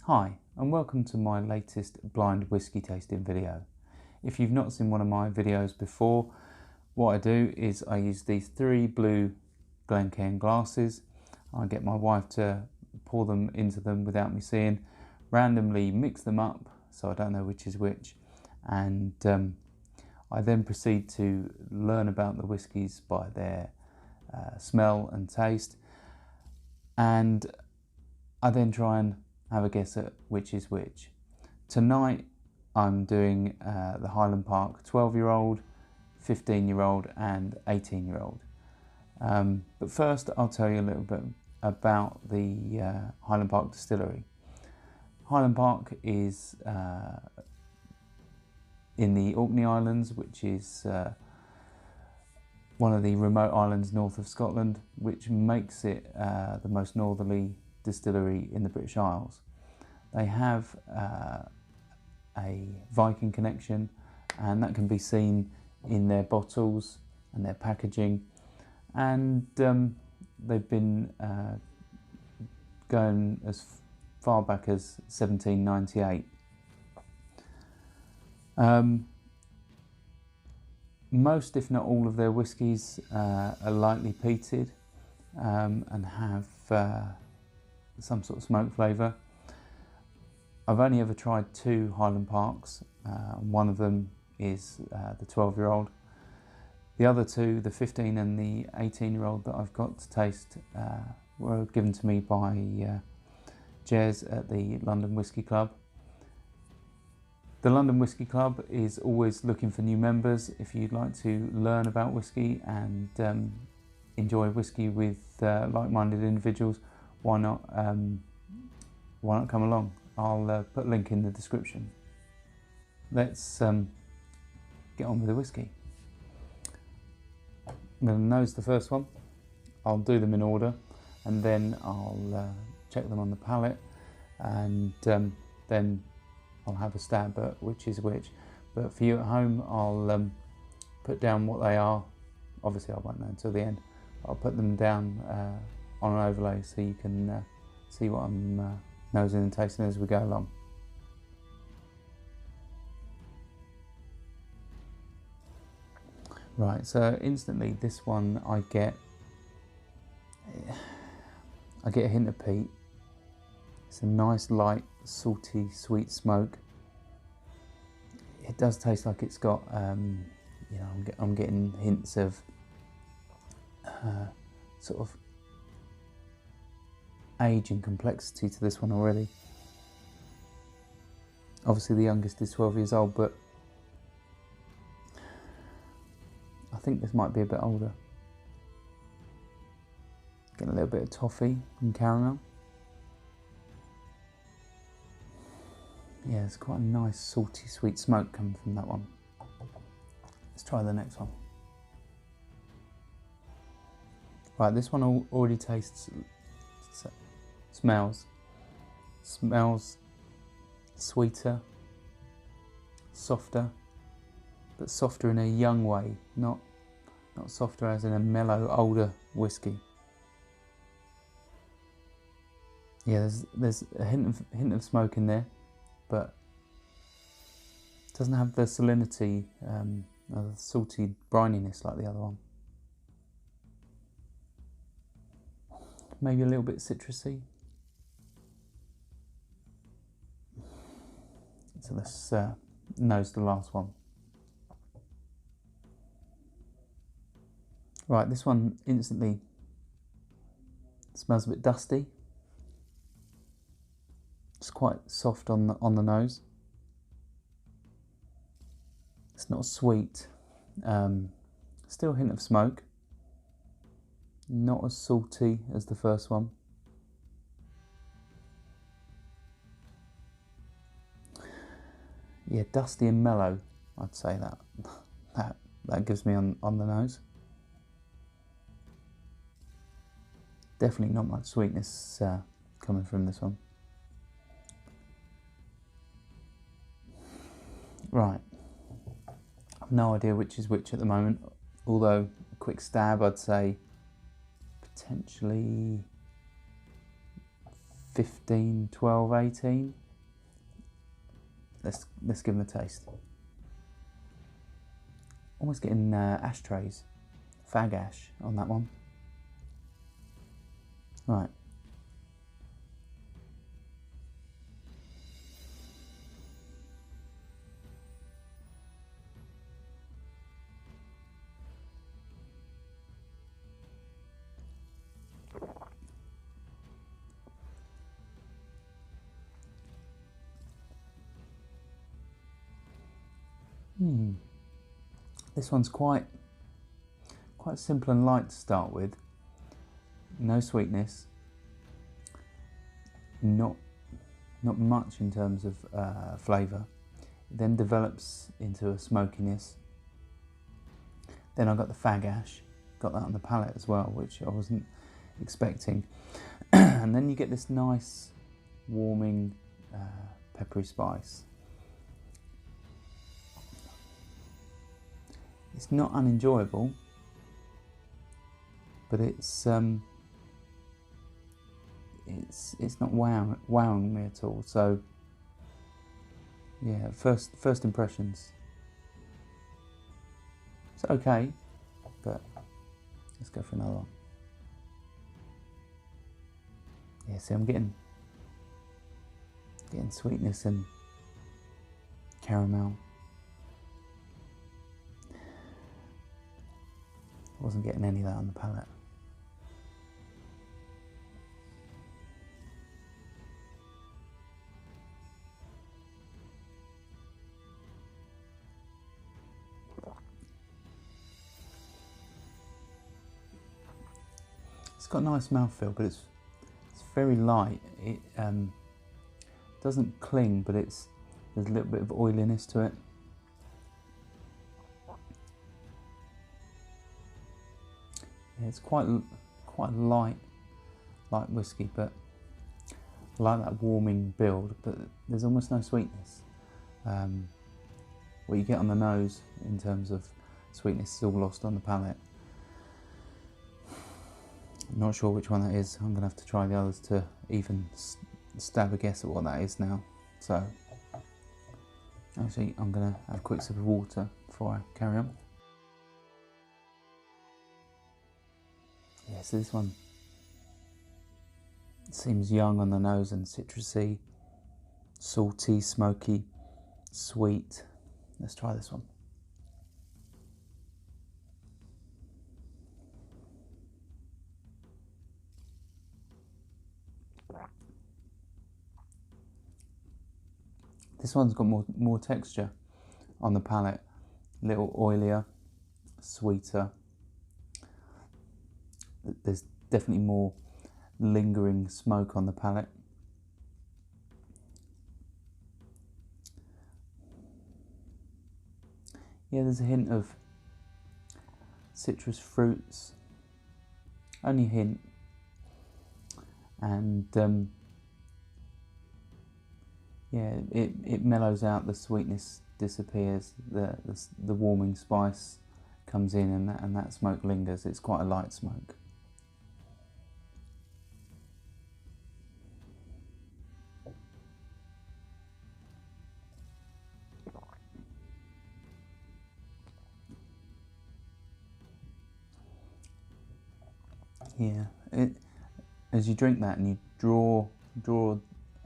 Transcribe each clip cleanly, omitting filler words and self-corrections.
Hi, and welcome to my latest blind whisky tasting video. If you've not seen one of my videos before, what I do is I use these 3 blue Glencairn glasses. I get my wife to pour them into them without me seeing, randomly mix them up so I don't know which is which, and I then proceed to learn about the whiskies by their smell and taste, and I then try and have a guess at which is which. Tonight I'm doing the Highland Park 12-year-old, 15-year-old and 18-year-old. But first I'll tell you a little bit about the Highland Park distillery. Highland Park is in the Orkney Islands, which is one of the remote islands north of Scotland, which makes it the most northerly distillery in the British Isles. They have a Viking connection, and that can be seen in their bottles and their packaging, and they've been going as far back as 1798. Most, if not all, of their whiskies are lightly peated and have some sort of smoke flavour. I've only ever tried 2 Highland Parks. One of them is the 12-year-old. The other 2, the 15 and the 18-year-old that I've got to taste, were given to me by Jez at the London Whisky Club. The London Whisky Club is always looking for new members. If you'd like to learn about whisky and enjoy whisky with like-minded individuals, why not come along? I'll put a link in the description. Let's get on with the whisky. I'm going to nose the first one. I'll do them in order, and then I'll check them on the palate, and then I'll have a stab at which is which. But for you at home, I'll put down what they are. Obviously I won't know until the end. I'll put them down on an overlay so you can see what I'm nosing and tasting as we go along. Right, so instantly this one I get a hint of peat. It's a nice light, salty, sweet smoke. It does taste like it's got, you know, I'm getting hints of sort of age and complexity to this one already. Obviously the youngest is 12 years old, but I think this might be a bit older. Getting a little bit of toffee and caramel. Yeah, it's quite a nice salty sweet smoke coming from that one. Let's try the next one. Right, this one already smells sweeter, softer, but softer in a young way, not softer as in a mellow, older whiskey. Yeah, there's a hint of smoke in there, but it doesn't have the salinity, or the salty brininess like the other one. Maybe a little bit citrusy. So let's nose the last one. Right, this one instantly smells a bit dusty. It's quite soft on the nose. It's not sweet. Still a hint of smoke. Not as salty as the first one. Yeah, dusty and mellow, I'd say that gives me on the nose. Definitely not much sweetness coming from this one. Right, I've no idea which is which at the moment, although a quick stab I'd say potentially 15, 12, 18. Let's give them a taste. Almost getting ashtrays, fag ash on that one. Right. This one's quite simple and light to start with. No sweetness. Not much in terms of flavour. It then develops into a smokiness. Then I got the fag ash, got that on the palate as well, which I wasn't expecting. And then you get this nice, warming, peppery spice. It's not unenjoyable, but it's not wowing me at all. So yeah, first impressions, it's okay, but let's go for another one. Yeah, see, I'm getting sweetness and caramel. Wasn't getting any of that on the palate. It's got a nice mouthfeel, but it's very light. It doesn't cling, but there's a little bit of oiliness to it. Yeah, it's quite light whiskey, but I like that warming build. But there's almost no sweetness. What you get on the nose in terms of sweetness is all lost on the palate. I'm not sure which one that is. I'm going to have to try the others to even stab a guess at what that is now. So, actually, I'm going to have a quick sip of water before I carry on. Yeah, so this one seems young on the nose and citrusy, salty, smoky, sweet. Let's try this one. This one's got more texture on the palate, a little oilier, sweeter. There's definitely more lingering smoke on the palate. Yeah, there's a hint of citrus fruits, only a hint, and yeah, it mellows out. The sweetness disappears. The warming spice comes in, and that smoke lingers. It's quite a light smoke. Yeah, as you drink that and you draw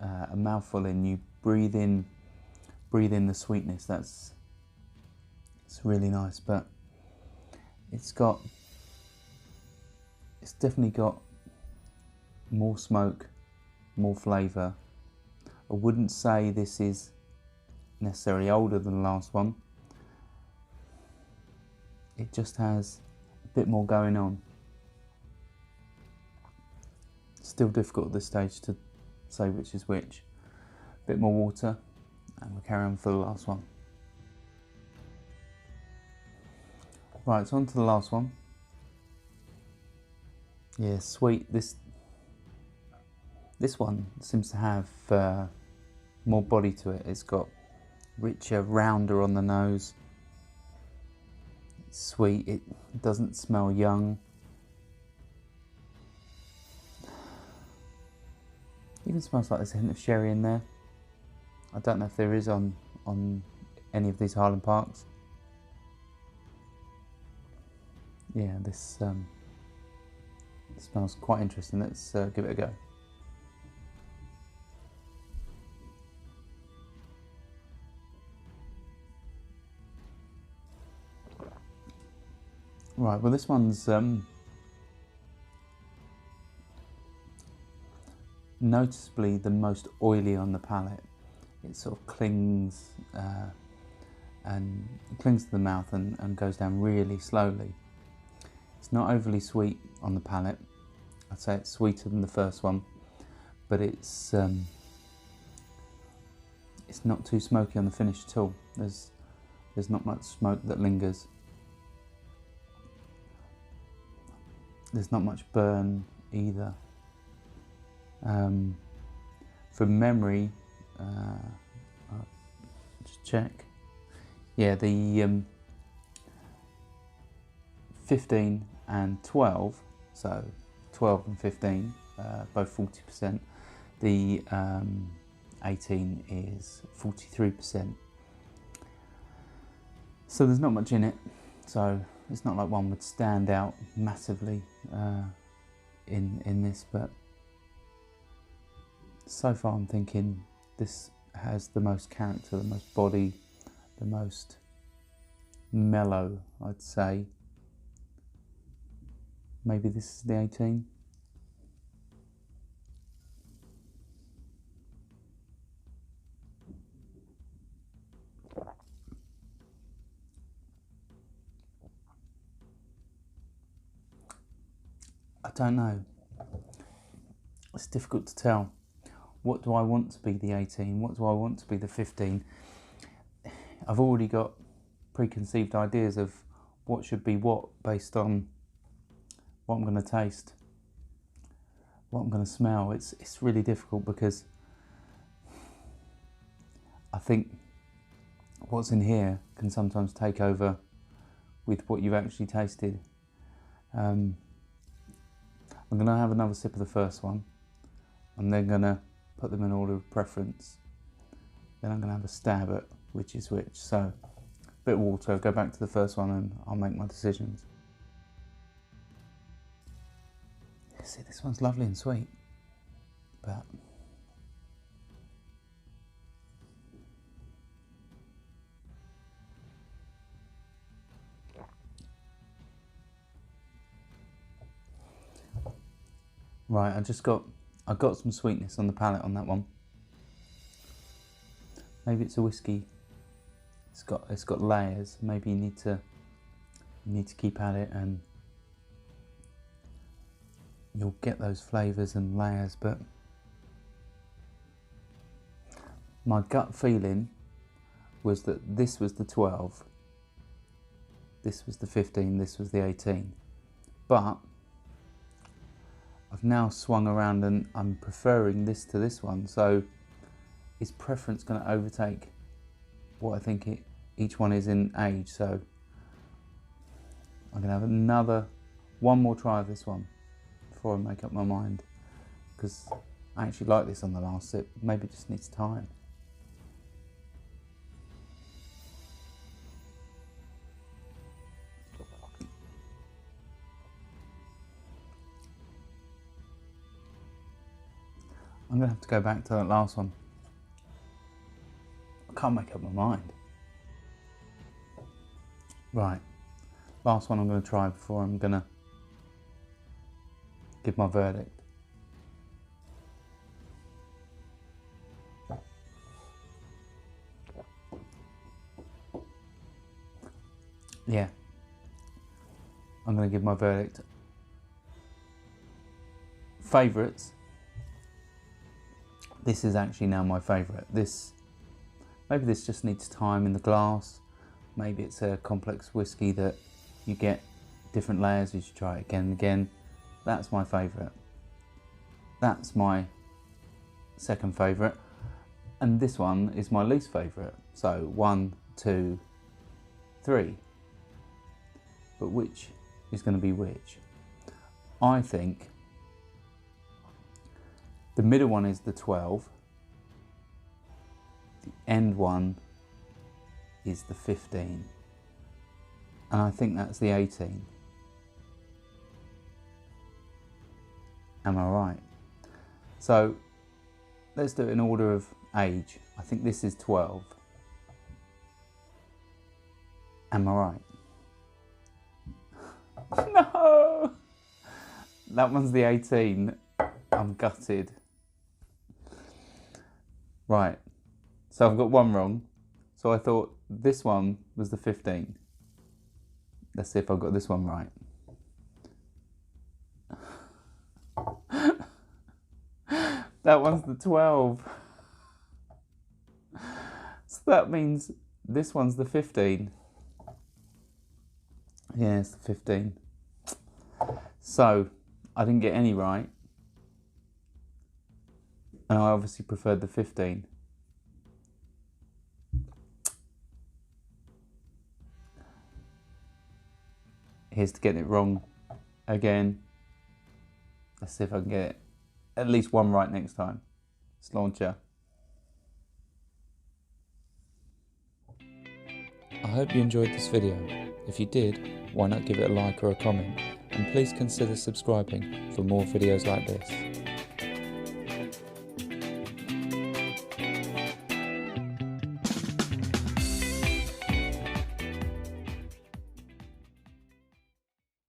a mouthful in, you breathe in the sweetness. It's really nice, but it's definitely got more smoke, more flavour. I wouldn't say this is necessarily older than the last one. It just has a bit more going on. Still difficult at this stage to say which is which. A bit more water, and we'll carry on for the last one. Right, so on to the last one. Yeah, sweet. This one seems to have more body to it. It's got richer, rounder on the nose. It's sweet. It doesn't smell young. Even smells like there's a hint of sherry in there. I don't know if there is on any of these Highland Parks. Yeah, this smells quite interesting. Let's give it a go. Right, well this one's noticeably the most oily on the palate. It sort of clings to the mouth and goes down really slowly. It's not overly sweet on the palate. I'd say it's sweeter than the first one, but it's not too smoky on the finish at all. There's not much smoke that lingers. There's not much burn either. From memory, I'll just check. Yeah, the 15 and 12, so 12 and 15, both 40%. The 18 is 43%. So there's not much in it. So it's not like one would stand out massively in this, but so far I'm thinking this has the most character, the most body, the most mellow, I'd say. Maybe this is the 18. I don't know. It's difficult to tell. What do I want to be the 18? What do I want to be the 15? I've already got preconceived ideas of what should be what based on what I'm going to taste, what I'm going to smell. It's really difficult because I think what's in here can sometimes take over with what you've actually tasted. I'm going to have another sip of the first one. I'm then going to put them in order of preference. Then I'm going to have a stab at which is which. So, a bit of water, go back to the first one and I'll make my decisions. See, this one's lovely and sweet, but right, I got some sweetness on the palate on that one. Maybe it's a whiskey. It's got layers. Maybe you need to keep at it and you'll get those flavours and layers, but my gut feeling was that this was the 12, this was the 15, this was the 18. But I've now swung around and I'm preferring this to this one, so is preference going to overtake what I think each one is in age? So I'm going to have one more try of this one before I make up my mind, because I actually like this on the last sip. Maybe it just needs time. I'm going to have to go back to that last one. I can't make up my mind. Right, last one I'm going to try before I'm going to give my verdict. Yeah, I'm going to give my verdict. Favourites. This is actually now my favourite. Maybe this just needs time in the glass. Maybe it's a complex whiskey that you get different layers as you try it again and again. That's my favourite. That's my second favourite. And this one is my least favourite. So 1, 2, 3. But which is going to be which? I think The middle one is the 12. The end one is the 15. And I think that's the 18. Am I right? So let's do it in order of age. I think this is 12. Am I right? No! That one's the 18. I'm gutted. Right. So I've got one wrong. So I thought this one was the 15. Let's see if I've got this one right. That one's the 12. So that means this one's the 15. Yeah, it's the 15. So I didn't get any right. And I obviously preferred the 15. Here's to getting it wrong again. Let's see if I can get at least one right next time. Slauncher. I hope you enjoyed this video. If you did, why not give it a like or a comment? And please consider subscribing for more videos like this.